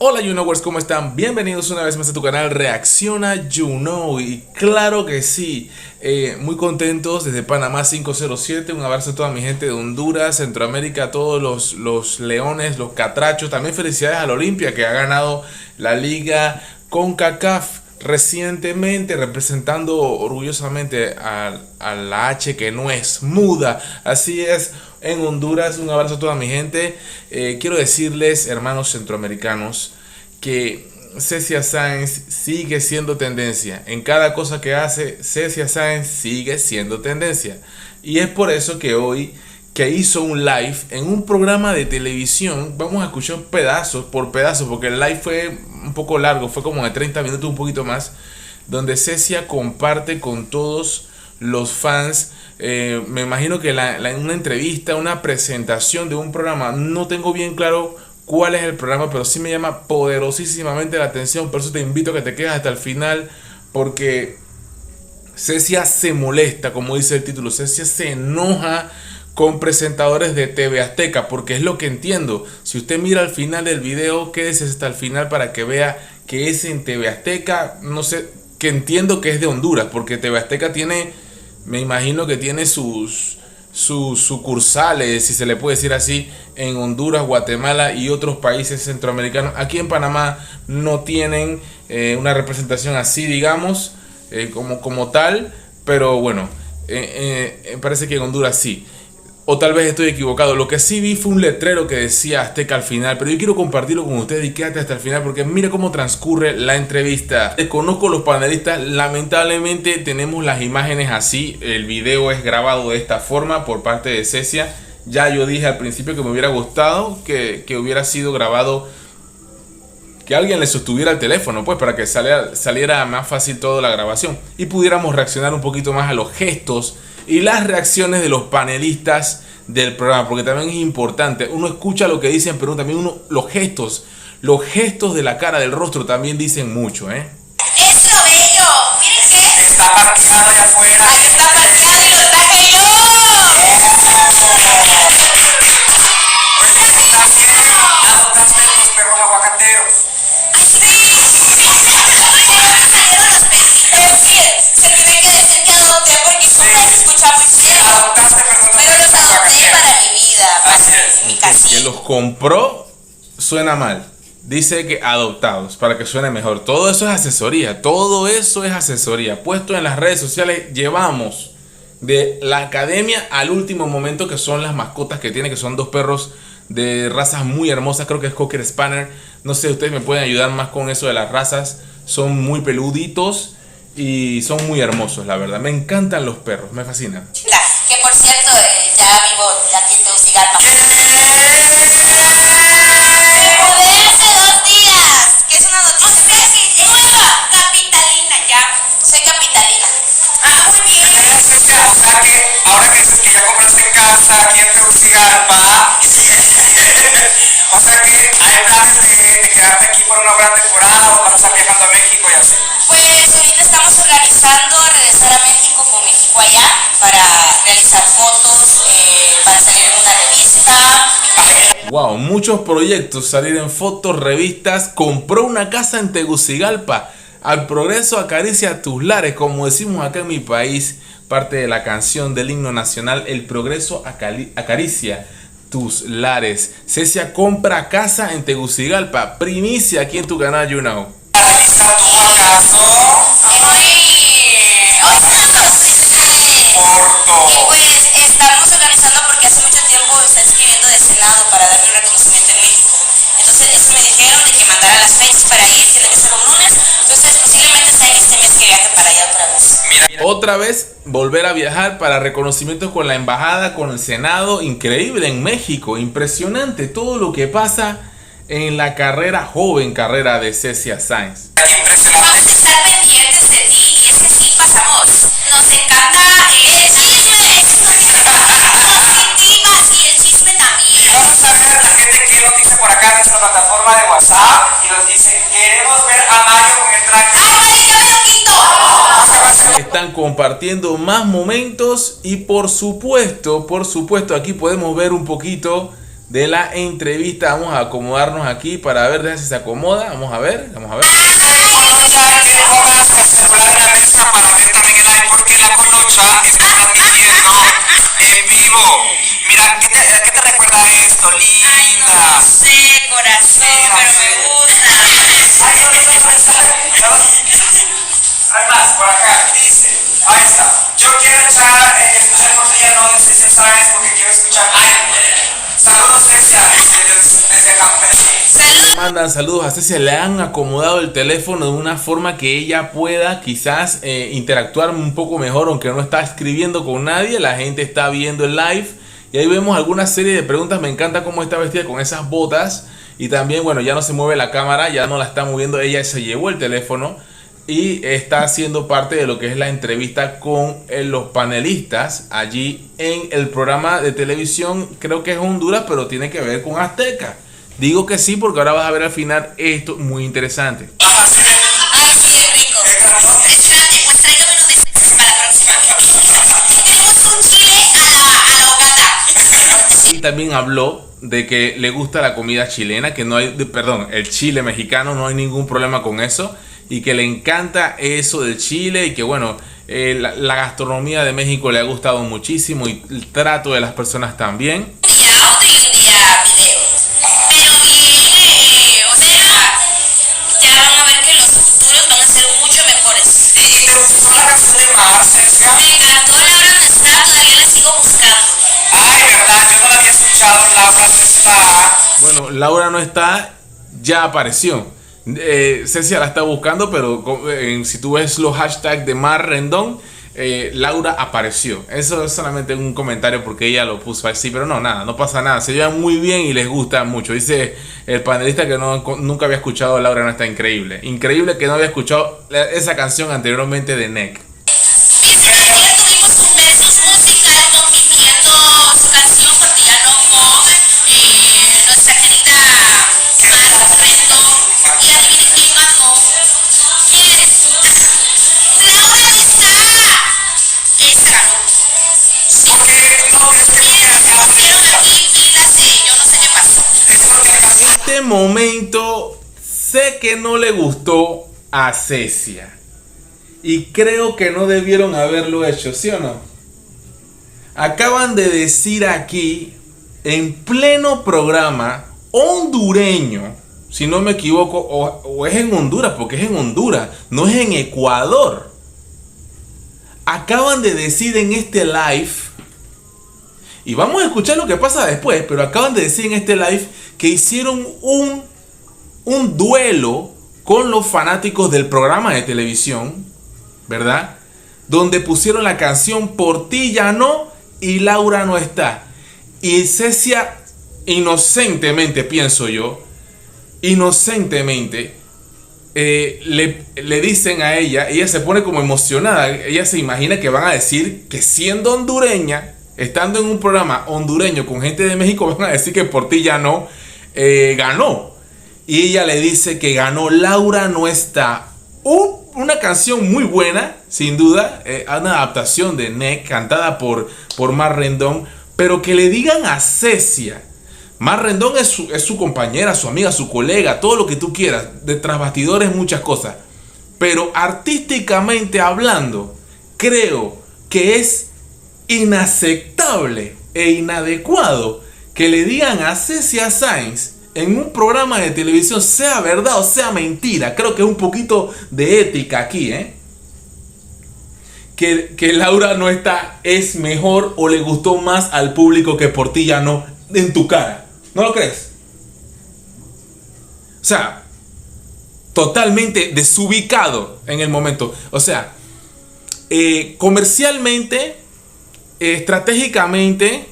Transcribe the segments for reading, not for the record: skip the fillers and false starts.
Hola YouKnowers, ¿cómo están? Bienvenidos una vez más a tu canal Reacciona YouKnow. Y claro que sí, muy contentos desde Panamá 507. Un abrazo a toda mi gente de Honduras, Centroamérica, a todos los leones, los catrachos. También felicidades al Olimpia, que ha ganado la liga CONCACAF recientemente, representando orgullosamente a la H que no es muda. Así es, en Honduras. Un abrazo a toda mi gente. Quiero decirles, hermanos centroamericanos, que Cecia Sáenz sigue siendo tendencia. En cada cosa que hace, Cecia Sáenz sigue siendo tendencia. Y es por eso que hoy, que hizo un live en un programa de televisión, vamos a escuchar pedazos por pedazos, porque el live fue un poco largo, fue como de 30 minutos, un poquito más, donde Cecia comparte con todos los fans. Me imagino que en una entrevista, una presentación de un programa, no tengo bien claro cuál es el programa, pero sí me llama poderosísimamente la atención. Por eso te invito a que te quedes hasta el final, porque Cecia se molesta, como dice el título. Cecia se enoja con presentadores de TV Azteca, porque es lo que entiendo. Si usted mira al final del video, quédese hasta el final para que vea que es en TV Azteca. No sé, que entiendo que es de Honduras, porque TV Azteca tiene, me imagino que tiene sus sucursales, si se le puede decir así, en Honduras, Guatemala y otros países centroamericanos. Aquí en Panamá no tienen una representación así, digamos, como tal, pero bueno, parece que en Honduras sí. O tal vez estoy equivocado. Lo que sí vi fue un letrero que decía Azteca al final, pero yo quiero compartirlo con ustedes y quédate hasta el final, porque mira cómo transcurre la entrevista. Desconozco los panelistas, lamentablemente tenemos las imágenes así. El video es grabado de esta forma por parte de Cecia. Ya yo dije al principio que me hubiera gustado que hubiera sido grabado, que alguien le sostuviera el teléfono, pues, para que saliera más fácil toda la grabación y pudiéramos reaccionar un poquito más a los gestos y las reacciones de los panelistas del programa, porque también es importante. Uno escucha lo que dicen, pero también los gestos de la cara, del rostro, también dicen mucho, ¡Es lo bello! ¡Miren qué! Está parqueado allá afuera. ¡Ahí está parqueado y lo traje yo! Oye, también adoptaste los perros aguacateros. ¡Ay, sí! Se tiene que decir que adopté porque su frase se escucha muy feo. Adoptaste, perdón, Pero los adopté para mi vida, Así es. mi que casita. los compró suena mal. Dice que adoptados, para que suene mejor. Todo eso es asesoría. Todo eso es asesoría. Puesto en las redes sociales, llevamos de la academia al último momento, que son las mascotas que tiene, que son dos perros de razas muy hermosas. Creo que es Cocker Spaniel. No sé, ustedes me pueden ayudar más con eso de las razas. Son muy peluditos y son muy hermosos, la verdad. Me encantan los perros, me fascinan. Que por cierto, ya vivo aquí en Tegucigalpa. Me mudé hace 2 días, que es una noticia nueva, capitalina ya. Soy capitalina. Ah, muy bien. O sea que ahora que dices que ya compraste casa aquí en Tegucigalpa, o sea que hay planes de quedarte aquí por una buena temporada, o vas a estar viajando a México y así. Pues ahorita estamos organizando regresar a México con mi equipo allá para realizar fotos, para salir en una revista. Wow, muchos proyectos, salir en fotos, revistas. Compró una casa en Tegucigalpa. Al progreso acaricia tus lares, como decimos acá en mi país. Parte de la canción del himno nacional, el progreso acaricia tus lares. Cecia compra casa en Tegucigalpa. Primicia aquí en tu canal YouKnow. ¿Realizar tú acaso? Hoy Corto. y pues estamos organizando porque hace mucho tiempo está escribiendo de Senado para darle un reconocimiento en México. Entonces eso me dijeron de que mandara las fechas para ir, tiene que ser un lunes. Entonces posiblemente sea en este mes que viaje para allá otra vez. Mira, Otra vez volver a viajar para reconocimientos con la embajada, con el Senado. Increíble en México, impresionante todo lo que pasa en la joven carrera de Cecia Sáenz. impresionante. Vamos a estar pendientes de ti y es que sí pasamos. Nos encanta el chisme. Positivas y el chisme también. Vamos a ver la gente que nos dice por acá en nuestra plataforma de WhatsApp y nos dice: queremos ver a Mario con el traje. ¡Ay, ya me lo quito! Están compartiendo más momentos y por supuesto, aquí podemos ver un poquito de la entrevista. Vamos a acomodarnos aquí para ver, déjame si se acomoda. Vamos a ver, vamos a ver. Colocha, que pongas el celular en la mesa para ver también el live, porque la Colocha está transmitiendo en vivo. Mira, ¿qué te recuerda esto, linda? Ay, no sé, corazón, pero me gusta. Hay más, por acá, dice. Ahí está. Yo quiero escuchar Portilla No de Cecia Sáenz porque quiero escuchar. Saludos, Cecia, desde Campeche. Mandan saludos a Cecia, le han acomodado el teléfono de una forma que ella pueda quizás interactuar un poco mejor, aunque no está escribiendo con nadie, la gente está viendo el live y ahí vemos alguna serie de preguntas. Me encanta cómo está vestida con esas botas y también, bueno, ya no se mueve la cámara, ya no la está moviendo, ella se llevó el teléfono y está haciendo parte de lo que es la entrevista con los panelistas allí en el programa de televisión. Creo que es Honduras, pero tiene que ver con Azteca. Digo que sí porque ahora vas a ver al final esto muy interesante. Ay, sí, es rico. Espérate, pues tráigame unos de estos para la próxima. Y tenemos un chile a la hogata. Y también habló de que le gusta la comida chilena, que no hay, perdón, el chile mexicano, no hay ningún problema con eso. Y que le encanta eso del Chile y que bueno, la gastronomía de México le ha gustado muchísimo y el trato de las personas también. Ya, otro día video. Pero bien, o sea, ya van a ver que los futuros van a ser mucho mejores. ¿Y te gustó la canción de Mar, Cecia? Me encantó, Laura no está, todavía la sigo buscando. Ay, verdad, yo no la había escuchado, Laura no está. Bueno, Laura no está, ya apareció. Cecia la está buscando, pero si tú ves los hashtags de Mar Rendón, Laura apareció. Eso es solamente un comentario porque ella lo puso así, pero no, nada, no pasa nada. Se llevan muy bien y les gusta mucho. Dice el panelista que nunca había escuchado Laura no está. Increíble. Increíble que no había escuchado esa canción anteriormente de NEC. Ayer tuvimos un versus musical compitiendo su canción Portilla No con nuestra querida Mar Rendón. Y adivinen quién ganó. ¿Quién eres tú? ¡Laura no está! Esa ganó. Sí. ¿Por qué no crees que Miren, se pusieron aquí pilas y yo no sé qué pasó. En este momento sé que no le gustó a Cecia. Y creo que no debieron haberlo hecho, ¿sí o no? Acaban de decir aquí, en pleno programa hondureño, si no me equivoco, o es en Honduras, porque es en Honduras, no es en Ecuador. Acaban de decir en este live, y vamos a escuchar lo que pasa después, pero acaban de decir en este live que hicieron un duelo con los fanáticos del programa de televisión, ¿verdad? Donde pusieron la canción Portilla No y Laura no está. Y Cecia, inocentemente, pienso yo, inocentemente, le dicen a ella se pone como emocionada. Ella se imagina que van a decir que siendo hondureña, estando en un programa hondureño con gente de México, van a decir que Portilla No ganó. Y ella le dice que ganó Laura no está. Una canción muy buena, sin duda, una adaptación de NEC cantada por Mar Rendón, pero que le digan a Cecia, Mar Rendón es su compañera, su amiga, su colega, todo lo que tú quieras, de tras bastidores muchas cosas, pero artísticamente hablando, creo que es inaceptable e inadecuado que le digan a Cecia Sáenz en un programa de televisión, sea verdad o sea mentira, creo que es un poquito de ética aquí, que Laura no está es mejor o le gustó más al público que Portilla No en tu cara. ¿No lo crees? O sea, totalmente desubicado en el momento. O sea, comercialmente, estratégicamente,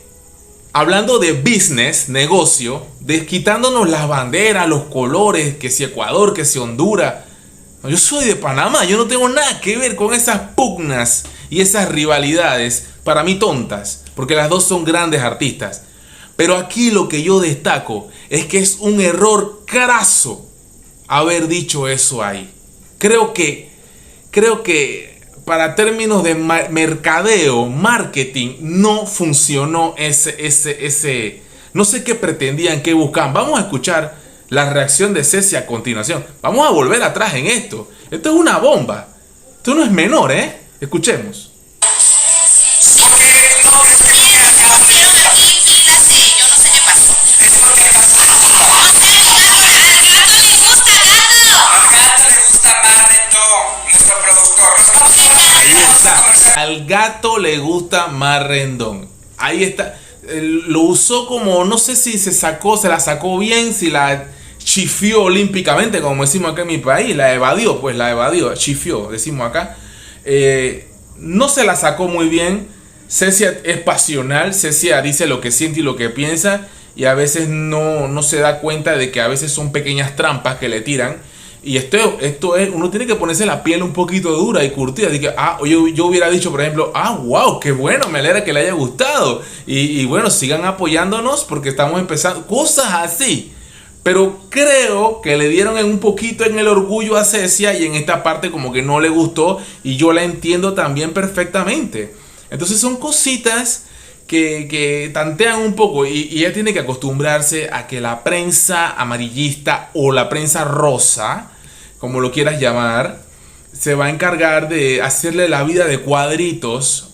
hablando de business, negocio, quitándonos las banderas, los colores, que si Ecuador, que si Honduras. Yo soy de Panamá, yo no tengo nada que ver con esas pugnas y esas rivalidades, para mí tontas, porque las dos son grandes artistas. Pero aquí lo que yo destaco es que es un error craso haber dicho eso ahí. Creo que para términos de mercadeo, marketing, no funcionó No sé qué pretendían, qué buscaban. Vamos a escuchar la reacción de Ceci a continuación. Vamos a volver atrás en esto. Esto es una bomba. Esto no es menor, ¿eh? Escuchemos. Al gato le gusta más rendón. Ahí está. Lo usó como, no sé si se la sacó bien, si la chifió olímpicamente, como decimos acá en mi país. La evadió, chifió, decimos acá. No se la sacó muy bien. Cecia es pasional, Cecia dice lo que siente y lo que piensa. Y a veces no se da cuenta de que a veces son pequeñas trampas que le tiran. Y esto es, uno tiene que ponerse la piel un poquito dura y curtida. Así que, yo hubiera dicho, por ejemplo, wow, qué bueno, me alegra que le haya gustado. Y bueno, sigan apoyándonos porque estamos empezando. Cosas así. Pero creo que le dieron un poquito en el orgullo a Cecia y en esta parte como que no le gustó. Y yo la entiendo también perfectamente. Entonces son cositas que tantean un poco y ella tiene que acostumbrarse a que la prensa amarillista o la prensa rosa, como lo quieras llamar, se va a encargar de hacerle la vida de cuadritos,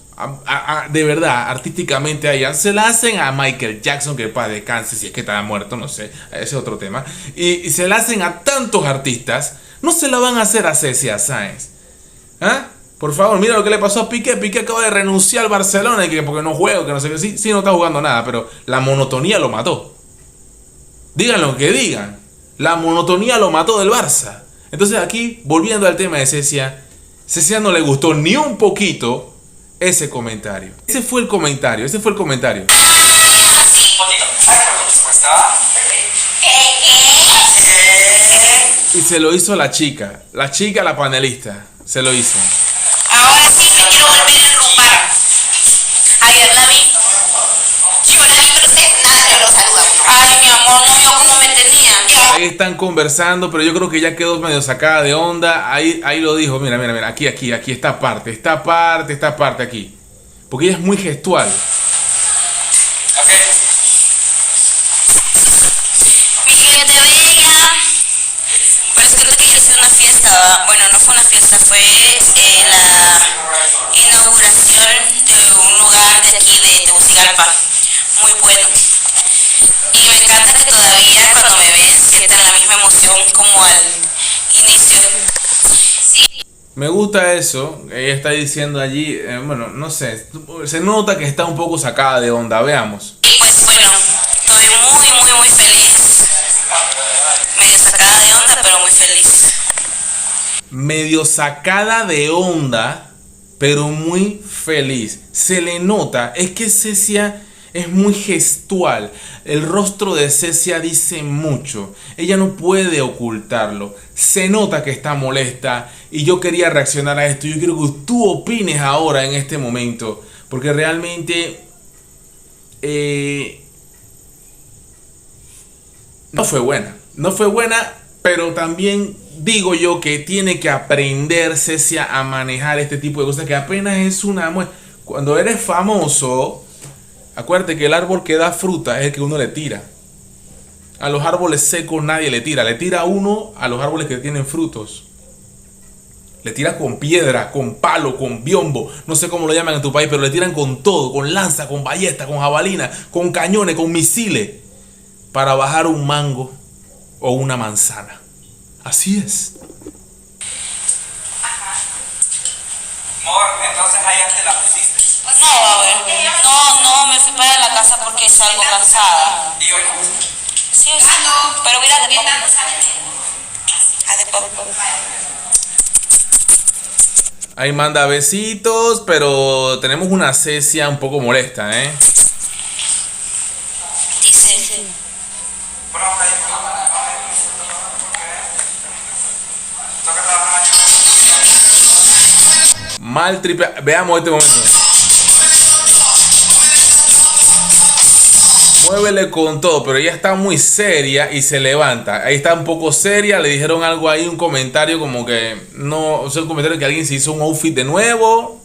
de verdad, artísticamente a ella. Se la hacen a Michael Jackson, que para descanse, si es que está muerto, no sé, ese es otro tema. Y se la hacen a tantos artistas, no se la van a hacer a Cecia Sáenz. ¿Ah? Por favor, mira lo que le pasó a Piqué. Piqué acaba de renunciar al Barcelona porque no juega, que no sé qué. Sí, no está jugando nada, pero la monotonía lo mató. Digan lo que digan. La monotonía lo mató del Barça. Entonces aquí, volviendo al tema de Cecia, Cecia no le gustó ni un poquito ese comentario. Ese fue el comentario. Y se lo hizo la chica, la panelista. Se lo hizo. Ahora sí me quiero volver a enrumbar. Ayer la vi. Yo la vi, pero usted nada que lo saluda. Ay, mi amor, no vio cómo me tenía. Ahí están conversando, pero yo creo que ya quedó medio sacada de onda. Ahí lo dijo. Mira. Aquí, esta parte aquí. Porque ella es muy gestual. Mi gente bella. Pues creo que hice una fiesta. Bueno, no fue una fiesta, fue la inauguración de un lugar de aquí de Tegucigalpa, muy bueno. Y me encanta que todavía cuando me ves sientan la misma emoción como al inicio. Sí. Me gusta eso. Ella está diciendo allí, bueno, no sé, se nota que está un poco sacada de onda. Veamos. Y pues bueno, estoy muy feliz. Medio sacada de onda, pero muy feliz. Medio sacada de onda, pero muy feliz. Se le nota, es que Cecia es muy gestual. El rostro de Cecia dice mucho. Ella no puede ocultarlo. Se nota que está molesta y yo quería reaccionar a esto. Yo quiero que tú opines ahora en este momento, porque realmente no fue buena, pero también digo yo que tiene que aprender Cecia a manejar este tipo de cosas, que apenas es una muestra. Cuando eres famoso, acuérdate que el árbol que da fruta es el que uno le tira. A los árboles secos nadie le tira. Le tira uno a los árboles que tienen frutos. Le tira con piedra, con palo, con biombo. No sé cómo lo llaman en tu país, pero le tiran con todo. Con lanza, con ballesta, con jabalina, con cañones, con misiles. Para bajar un mango o una manzana. Así es. Amor, entonces ahí te la pusiste. No, a ver. No, me fui para la casa porque salgo cansada. Y hoy no. Sí, pero mira, de poco. Ahí manda besitos, pero tenemos una Cecia un poco molesta, ¿eh? Dice. Mal triple. Veamos este momento. Muévele con todo, pero ella está muy seria y se levanta. Ahí está un poco seria, le dijeron algo ahí, un comentario como que no, o sea, un comentario que alguien se hizo un outfit de nuevo.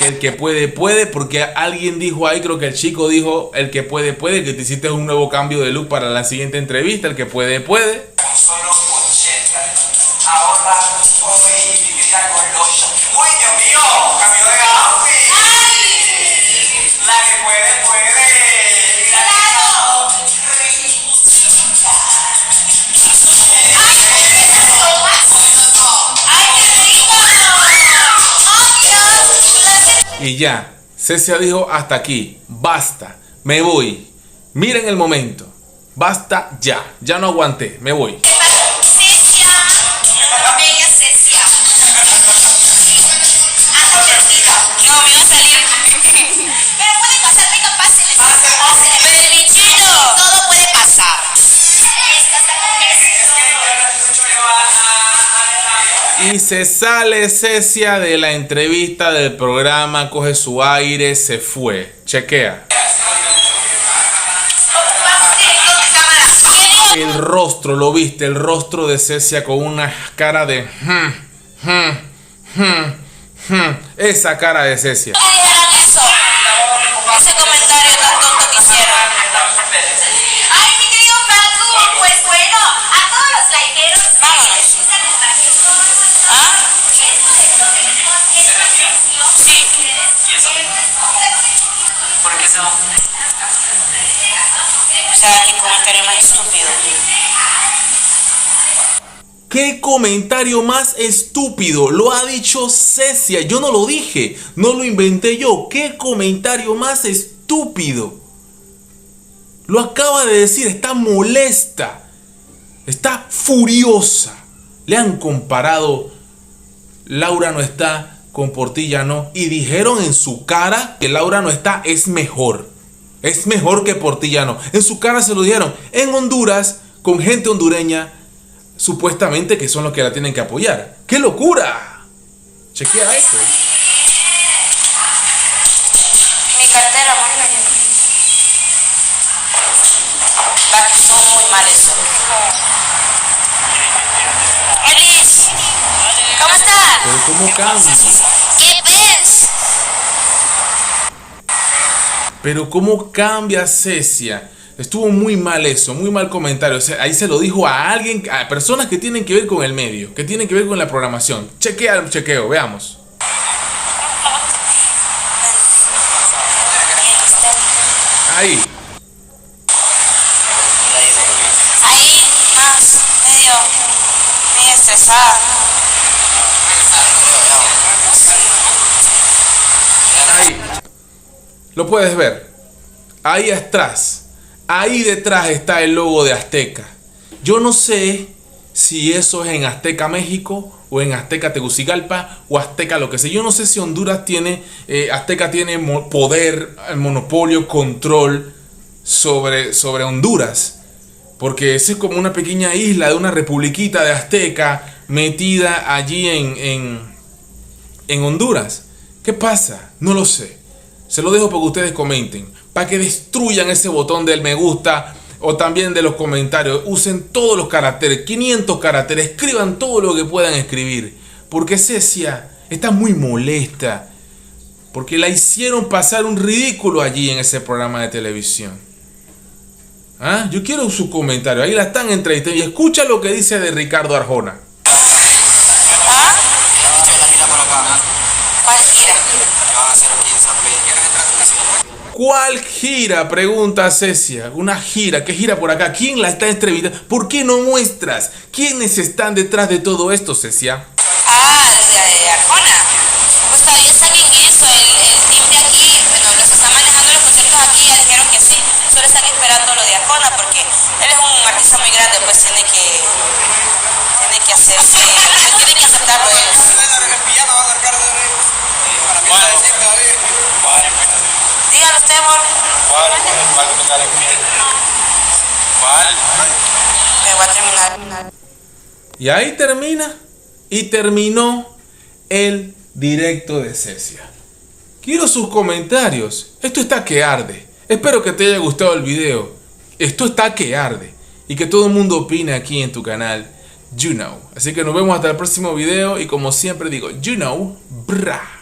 que el que puede, puede, porque alguien dijo ahí, creo que el chico dijo, el que puede, puede, que te hiciste un nuevo cambio de look para la siguiente entrevista, el que puede, puede. Solo 80. Ahora hoy quería golosa. ¡Uy, Dios mío! ¡Cambio de outfit! La que puede, puede. Y ya, Cecia dijo hasta aquí, basta, me voy. Miren el momento, basta ya, ya no aguanté, me voy. Cecia, bella Cecia. No, me va a salir. Pero puede pasar, venga, pásele. Pásele. Permichito. Todo puede pasar. Y se sale Cecia de la entrevista del programa, coge su aire, se fue. Chequea. El rostro, ¿lo viste? El rostro de Cecia con una cara de... Esa cara de Cecia. ¿Qué dijeron eso? Ese comentario tan tonto que hicieron. Ay, mi querido Franco, pues bueno, a todos los likeros, vámonos. ¿Ah? Sí. ¿Y eso? ¿Por qué eso? O sea, qué comentario más estúpido. ¿Qué comentario más estúpido? Lo ha dicho Cecia. Yo no lo dije. No lo inventé yo. ¿Qué comentario más estúpido? Lo acaba de decir. Está molesta. Está furiosa. Le han comparado Laura no está con Portilla no. Y dijeron en su cara que Laura no está es mejor. Es mejor que Portilla no. En su cara se lo dijeron. En Honduras, con gente hondureña, supuestamente que son los que la tienen que apoyar. ¡Qué locura! Chequea esto. Mi cartera, amor. Va, que son muy mal eso. Elis, ¿cómo estás? Pero ¿cómo cambia? ¿Qué ves? Pero ¿cómo cambia Cecia? Estuvo muy mal eso, muy mal comentario. O sea, ahí se lo dijo a alguien, a personas que tienen que ver con el medio, que tienen que ver con la programación. Chequea el chequeo, veamos. Ahí. Ahí, más, medio estresada. Ahí. Lo puedes ver. Ahí atrás. Ahí detrás está el logo de Azteca. Yo no sé si eso es en Azteca México o en Azteca Tegucigalpa o Azteca lo que sea. Yo no sé si Honduras tiene, Azteca tiene poder, monopolio, control sobre Honduras. Porque esa es como una pequeña isla de una republiquita de Azteca metida allí en Honduras. ¿Qué pasa? No lo sé. Se lo dejo para que ustedes comenten. Para que destruyan ese botón del me gusta o también de los comentarios. Usen todos los caracteres, 500 caracteres. Escriban todo lo que puedan escribir. Porque Cecia está muy molesta. Porque la hicieron pasar un ridículo allí en ese programa de televisión. ¿Ah? Yo quiero su comentario. Ahí la están entrevistando. Y escucha lo que dice de Ricardo Arjona. ¿Ah? ¿Cuál gira? ¿Cuál gira? Pregunta Cecia. Una gira. ¿Qué gira por acá? ¿Quién la está entrevistando? ¿Por qué no muestras? ¿Quiénes están detrás de todo esto, Cecia? Ah, de Arjona. Pues todavía están en eso. El team de aquí, bueno, los que están manejando los conciertos aquí ya dijeron que sí. Solo están esperando lo de Arjona porque él es un artista muy grande, pues tiene que hacerse, pues tiene que aceptarlo él. Dígalo usted, amor. Me voy a terminar. Y ahí termina. Y terminó el directo de Cecia. Quiero sus comentarios. Esto está que arde. Espero que te haya gustado el video. Esto está que arde. Y que todo el mundo opine aquí en tu canal You Know. Así que nos vemos hasta el próximo video. Y como siempre digo, You Know, brah.